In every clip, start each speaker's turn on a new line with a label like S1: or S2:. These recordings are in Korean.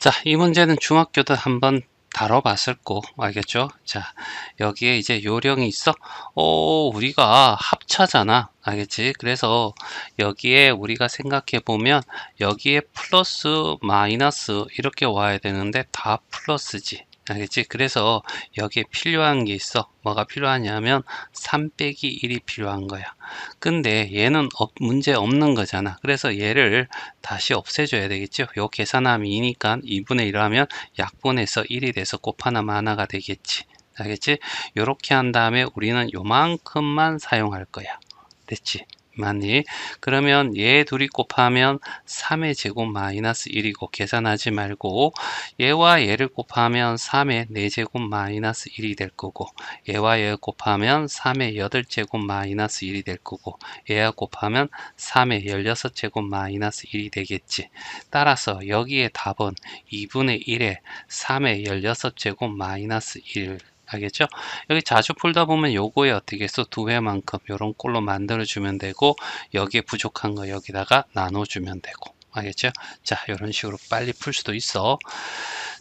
S1: 자, 이 문제는 중학교도 한번 다뤄봤을 거 알겠죠? 자, 여기에 이제 요령이 있어. 우리가 합차잖아. 알겠지? 그래서 여기에 우리가 생각해 보면 여기에 플러스 마이너스 이렇게 와야 되는데 다 플러스지. 알겠지? 그래서 여기에 필요한 게 있어. 뭐가 필요하냐면 3 빼기 1이 필요한 거야. 근데 얘는 문제 없는 거잖아. 그래서 얘를 다시 없애줘야 되겠죠. 요 계산하면 2니까 2분의 1 하면 약분해서 1이 돼서 곱하나마 하나가 되겠지. 알겠지? 요렇게 한 다음에 우리는 요만큼만 사용할 거야. 됐지? 맞니? 그러면 얘 둘이 곱하면 3의 제곱 마이너스 1이고 계산하지 말고 얘와 얘를 곱하면 3의 4제곱 마이너스 1이 될 거고 얘와 얘 곱하면 3의 8제곱 마이너스 1이 될 거고 얘와 곱하면 3의 16제곱 마이너스 1이 되겠지. 따라서 여기에 답은 2분의 1에 3의 16제곱 마이너스 1. 알겠죠? 여기 자주 풀다 보면 요거에 어떻게 해서 두 배만큼 요런 꼴로 만들어 주면 되고 여기에 부족한 거 여기다가 나눠 주면 되고 알겠죠? 자, 이런 식으로 빨리 풀 수도 있어.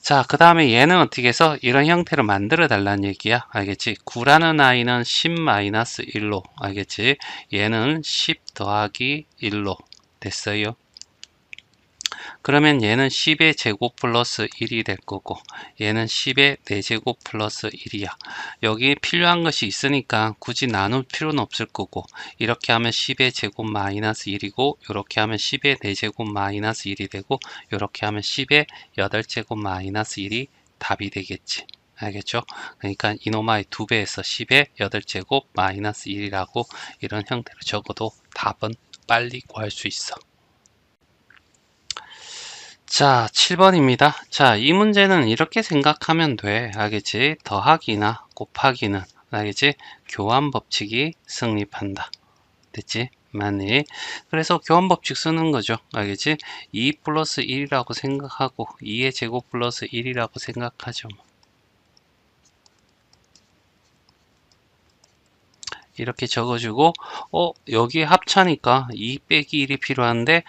S1: 자, 그 다음에 얘는 어떻게 해서 이런 형태로 만들어 달라는 얘기야. 알겠지? 9라는 아이는 10-1로 알겠지? 얘는 10 더하기 1로 됐어요. 그러면 얘는 10의 제곱 플러스 1이 될 거고 얘는 10의 4제곱 플러스 1이야. 여기 필요한 것이 있으니까 굳이 나눌 필요는 없을 거고 이렇게 하면 10의 제곱 마이너스 1이고 이렇게 하면 10의 4제곱 마이너스 1이 되고 이렇게 하면 10의 8제곱 마이너스 1이 답이 되겠지. 알겠죠? 그러니까 이노마의 2배에서 10의 8제곱 마이너스 1이라고 이런 형태로 적어도 답은 빨리 구할 수 있어. 자, 7번입니다. 자, 이 문제는 이렇게 생각하면 돼. 알겠지? 더하기나 곱하기는, 알겠지? 교환 법칙이 승립한다. 됐지? 맞니? 그래서 교환 법칙 쓰는 거죠. 알겠지? 2 플러스 1이라고 생각하고 2의 제곱 플러스 1이라고 생각하죠. 이렇게 적어주고 여기에 합차니까 2 빼기 1이 필요한데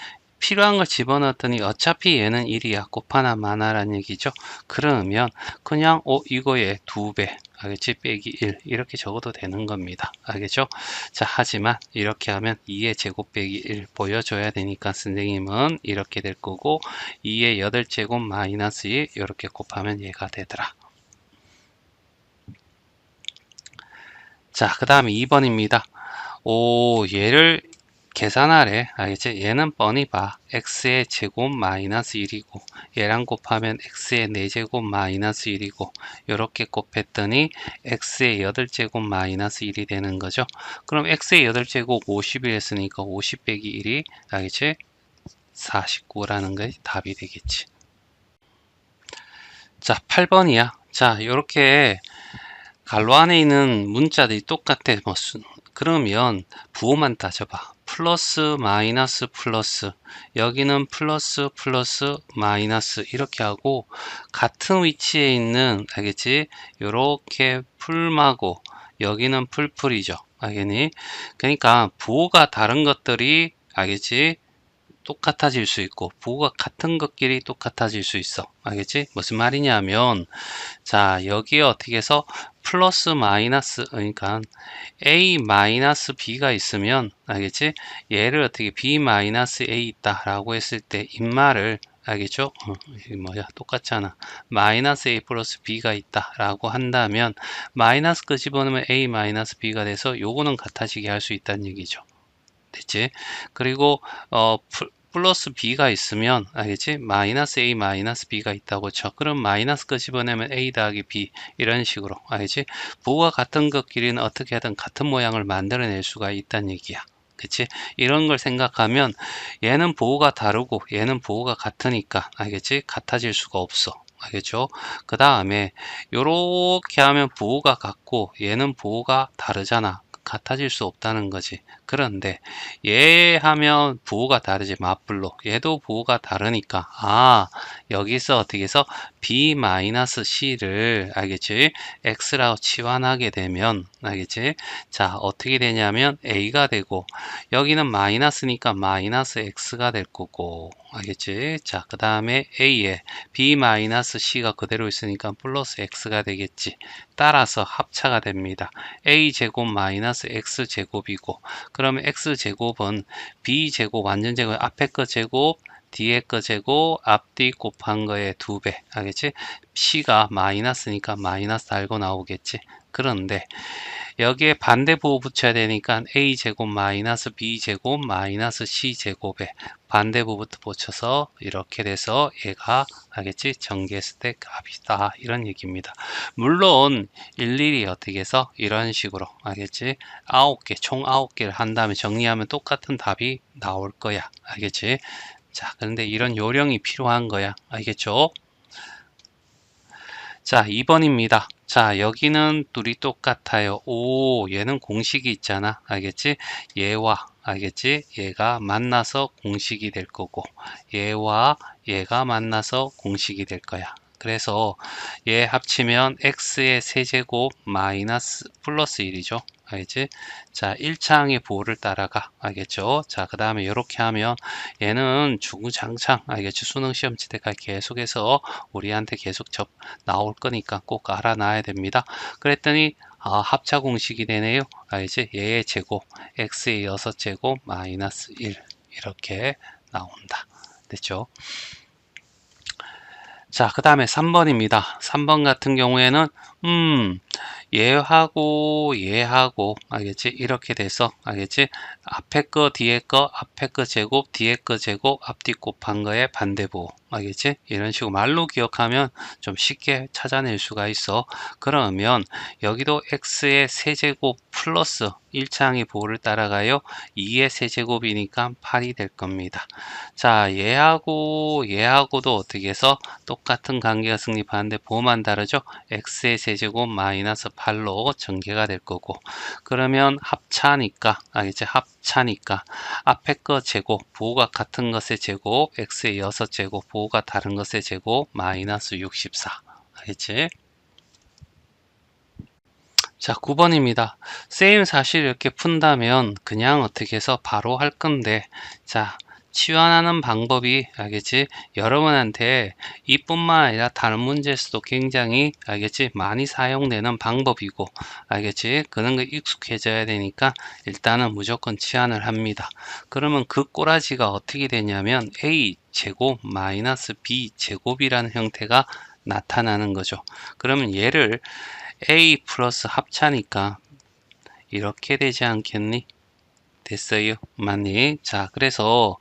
S1: 필요한 걸 집어넣었더니 어차피 얘는 1이야. 곱하나 마나라는 얘기죠. 그러면 그냥 이거에 2배 알겠지? 빼기 1 이렇게 적어도 되는 겁니다. 알겠죠? 자, 하지만 이렇게 하면 2의 제곱 빼기 1 보여줘야 되니까 선생님은 이렇게 될 거고 2의 8제곱 마이너스 1 이렇게 곱하면 얘가 되더라. 자, 그 다음에 2번입니다. 얘를 계산하래. 알겠지? 얘는 뻔히 봐. x의 제곱 마이너스 1이고 얘랑 곱하면 x의 4제곱 마이너스 1이고 이렇게 곱했더니 x의 8제곱 마이너스 1이 되는 거죠. 그럼 x의 8제곱 50이 했으니까 50 빼기 1이 알겠지? 49라는 게 답이 되겠지. 자, 8번이야. 자, 이렇게 괄호 안에 있는 문자들이 똑같아. 그러면 부호만 따져봐. 플러스 마이너스 플러스 여기는 플러스 플러스 마이너스 이렇게 하고 같은 위치에 있는 알겠지? 요렇게 풀마고 여기는 풀풀이죠. 알겠니? 그러니까 부호가 다른 것들이 알겠지? 똑같아질 수 있고 부호가 같은 것끼리 똑같아질 수 있어. 알겠지? 무슨 말이냐면 자, 여기에 어떻게 해서 플러스 마이너스 그러니까 a 마이너스 b가 있으면 알겠지? 얘를 어떻게 b 마이너스 a 있다라고 했을 때 인말을 알겠죠? 이게 뭐야? 똑같잖아. 마이너스 a 플러스 b가 있다라고 한다면 마이너스 거 집어넣으면 a 마이너스 b가 돼서 요거는 같아지게 할 수 있다는 얘기죠. 됐지? 그리고 플러스 b가 있으면 알겠지? 마이너스 a 마이너스 b가 있다고 쳐. 그럼 마이너스 거 집어내면 a 더하기 b 이런 식으로 알겠지? 부호가 같은 것끼리는 어떻게 하든 같은 모양을 만들어낼 수가 있다는 얘기야. 그치? 이런 걸 생각하면 얘는 부호가 다르고 얘는 부호가 같으니까 알겠지? 같아질 수가 없어. 알겠죠? 그 다음에 요렇게 하면 부호가 같고 얘는 부호가 다르잖아. 같아질 수 없다는 거지. 그런데 얘 하면 부호가 다르지. 맞불로 얘도 부호가 다르니까 여기서 어떻게 해서 b-c를 알겠지? x라고 치환하게 되면 알겠지? 자, 어떻게 되냐면 a가 되고 여기는 마이너스니까 마이너스 x가 될 거고 알겠지? 자, 그 다음에 a에 b-c가 그대로 있으니까 플러스 x가 되겠지. 따라서 합차가 됩니다. a제곱 마이너스 x제곱이고 그러면 x제곱은 b제곱 완전 제곱 앞에 거 제곱 뒤에 거 제곱 앞뒤 곱한 거에 2배 알겠지? c가 마이너스니까 마이너스 달고 나오겠지. 그런데 여기에 반대부호 붙여야 되니까 a제곱 마이너스 b제곱 마이너스 c제곱에 반대부부터 붙여서 이렇게 돼서 얘가 알겠지? 전개했을 때 값이다 이런 얘기입니다. 물론 일일이 어떻게 해서 이런 식으로 알겠지? 9개 총 9개를 한 다음에 정리하면 똑같은 답이 나올 거야 알겠지? 자, 그런데 이런 요령이 필요한 거야 알겠죠? 자, 2번입니다. 자, 여기는 둘이 똑같아요. 오, 얘는 공식이 있잖아. 알겠지? 얘와, 알겠지? 얘가 만나서 공식이 될 거고, 얘와 얘가 만나서 공식이 될 거야. 그래서 얘 합치면 x의 세제곱 마이너스 플러스 1이죠. 알겠지? 자, 1차항의 보호를 따라가. 알겠죠? 자, 그 다음에 이렇게 하면 얘는 주구장창, 알겠지? 수능 시험 치대가 계속해서 우리한테 계속 나올 거니까 꼭 알아놔야 됩니다. 그랬더니 합차 공식이 되네요. 알지? 얘의 제곱 x의 6제곱 마이너스 1 이렇게 나온다. 됐죠? 자, 그 다음에 3번입니다. 3번 같은 경우에는 얘하고 알겠지? 이렇게 돼서 알겠지? 앞에 거 뒤에 거 앞에 거 제곱 뒤에 거 제곱 앞뒤 곱한 거에 반대부 알겠지? 이런 식으로 말로 기억하면 좀 쉽게 찾아낼 수가 있어. 그러면 여기도 x의 세제곱 플러스 1차항의 보호를 따라가요. 2의 세제곱이니까 8이 될 겁니다. 자, 얘하고도 어떻게 해서 똑같은 관계가 승립하는데 보호만 다르죠? x의 세제곱 마이너스 8로 전개가 될 거고 그러면 합차니까 알겠지? 합차니까 앞에 거 제곱 부호가 같은 것의 제곱 x의 6제곱 부호가 다른 것의 제곱 마이너스 64 알겠지? 자, 9번입니다. 쌤 사실 이렇게 푼다면 그냥 어떻게 해서 바로 할 건데 자, 치환하는 방법이 알겠지? 여러분한테 이뿐만 아니라 다른 문제에서도 굉장히 알겠지? 많이 사용되는 방법이고 알겠지? 그런 거 익숙해져야 되니까 일단은 무조건 치환을 합니다. 그러면 그 꼬라지가 어떻게 되냐면 a 제곱 마이너스 b 제곱이라는 형태가 나타나는 거죠. 그러면 얘를 a 플러스 합차니까 이렇게 되지 않겠니? 됐어요? 맞니? 자, 그래서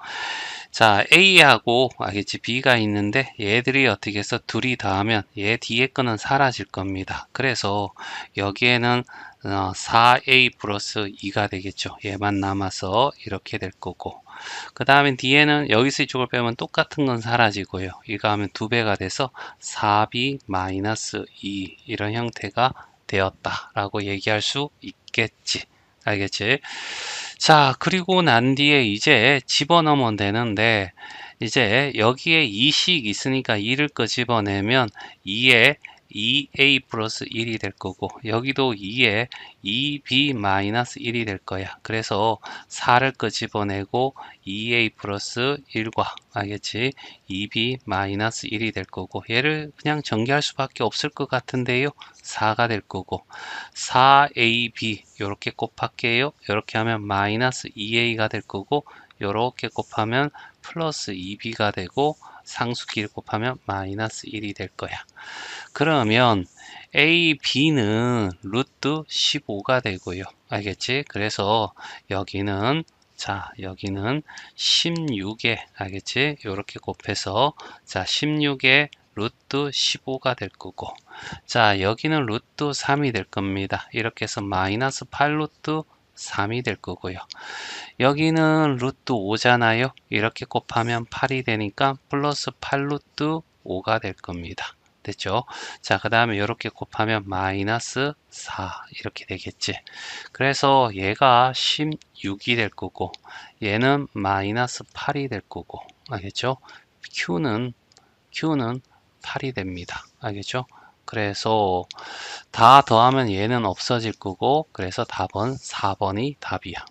S1: 자, A하고 알겠지? B가 있는데 얘들이 어떻게 해서 둘이 더하면 얘 뒤에 거는 사라질 겁니다. 그래서 여기에는 4A 플러스 2가 되겠죠. 얘만 남아서 이렇게 될 거고 그 다음에 뒤에는 여기서 이쪽을 빼면 똑같은 건 사라지고요. 이거 하면 2배가 돼서 4B 마이너스 2 이런 형태가 되었다라고 얘기할 수 있겠지. 알겠지? 자, 그리고 난 뒤에 이제 집어넣으면 되는데 이제 여기에 2씩 있으니까 2를 거 집어내면 2에 2a 플러스 1이 될 거고 여기도 2에 2b 마이너스 1이 될 거야. 그래서 4를 거 집어내고 2a 플러스 1과 알겠지? 2b 마이너스 1이 될 거고 얘를 그냥 전개할 수밖에 없을 것 같은데요. 4가 될 거고 4ab 이렇게 곱할게요. 이렇게 하면 마이너스 2a가 될 거고 이렇게 곱하면 플러스 2b가 되고 상수끼리 곱하면 마이너스 1이 될 거야. 그러면 a, b는 루트 15가 되고요. 알겠지? 그래서 여기는 자, 여기는 16에 알겠지? 이렇게 곱해서 자, 16에 루트 15가 될 거고 자, 여기는 루트 3이 될 겁니다. 이렇게 해서 마이너스 8 루트 3이 될 거고요. 여기는 루트 5잖아요. 이렇게 곱하면 8이 되니까 플러스 8 루트 5가 될 겁니다. 됐죠? 자, 그 다음에 이렇게 곱하면 마이너스 4 이렇게 되겠지. 그래서 얘가 16이 될 거고 얘는 마이너스 8이 될 거고 알겠죠? Q는 q는 8이 됩니다. 알겠죠? 그래서 다 더하면 얘는 없어질 거고, 그래서 답은 4번이 답이야.